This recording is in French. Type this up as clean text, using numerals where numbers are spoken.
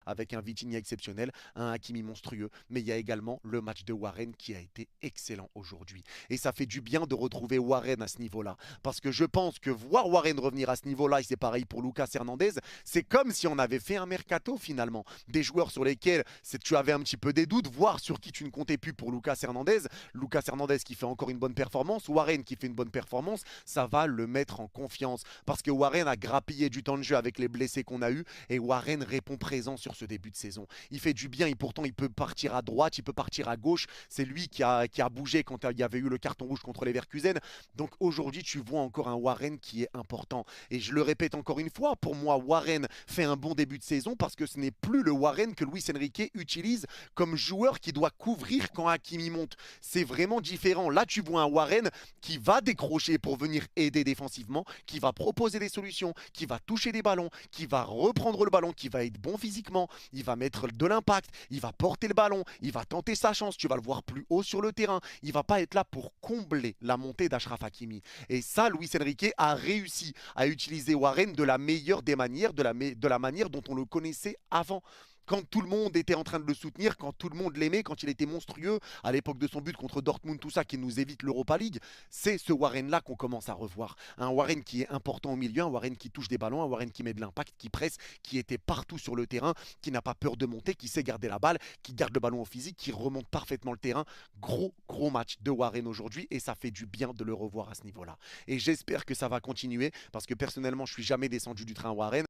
avec un Vitinha exceptionnel, un Hakimi monstrueux, mais il y a également le match de Warren qui a été excellent aujourd'hui. Et ça fait du bien de retrouver Warren à ce niveau-là, parce que je pense que voir Warren revenir à ce niveau-là, et c'est pareil pour Lucas Hernandez, c'est comme si on avait fait un mercato finalement. Des joueurs sur lesquels tu avais un petit peu des doutes, voire sur qui tu ne comptais plus pour Lucas Hernandez. Lucas Hernandez qui fait encore une bonne performance, Warren qui fait une bonne performance, ça va le mettre en confiance. Parce que Warren a grappillé du temps de jeu avec les blessés qu'on a eu et Warren répond présent sur ce début de saison. Il fait du bien et pourtant il peut partir à droite, il peut partir à gauche. C'est lui qui a bougé quand il y avait eu le carton rouge contre les Leverkusen. Donc aujourd'hui, tu vois encore un Warren qui est important. Et je le répète encore une fois, pour moi, Warren fait un bon début de saison parce que ce n'est plus le Warren que Luis Enrique utilise comme joueur qui doit couvrir quand Hakimi monte. C'est vraiment différent. Là, tu vois un Warren qui va décrocher pour venir aider défensivement, qui va proposer des solutions, qui va toucher des ballons, qui va reprendre le ballon, qui va être bon physiquement, il va mettre de l'impact, il va porter le ballon, il va tenter sa chance, tu vas le voir plus haut sur le terrain, il va pas être là pour combler la montée d'Achraf Hakimi. Et ça, Luis Enrique a réussi à utiliser Warren de la meilleure des manières, de la manière dont on le connaissait avant. Quand tout le monde était en train de le soutenir, quand tout le monde l'aimait, quand il était monstrueux, à l'époque de son but contre Dortmund, tout ça qui nous évite l'Europa League, c'est ce Warren-là qu'on commence à revoir. Un Warren qui est important au milieu, un Warren qui touche des ballons, un Warren qui met de l'impact, qui presse, qui était partout sur le terrain, qui n'a pas peur de monter, qui sait garder la balle, qui garde le ballon au physique, qui remonte parfaitement le terrain. Gros match de Warren aujourd'hui et ça fait du bien de le revoir à ce niveau-là. Et j'espère que ça va continuer parce que personnellement, je suis jamais descendu du train Warren.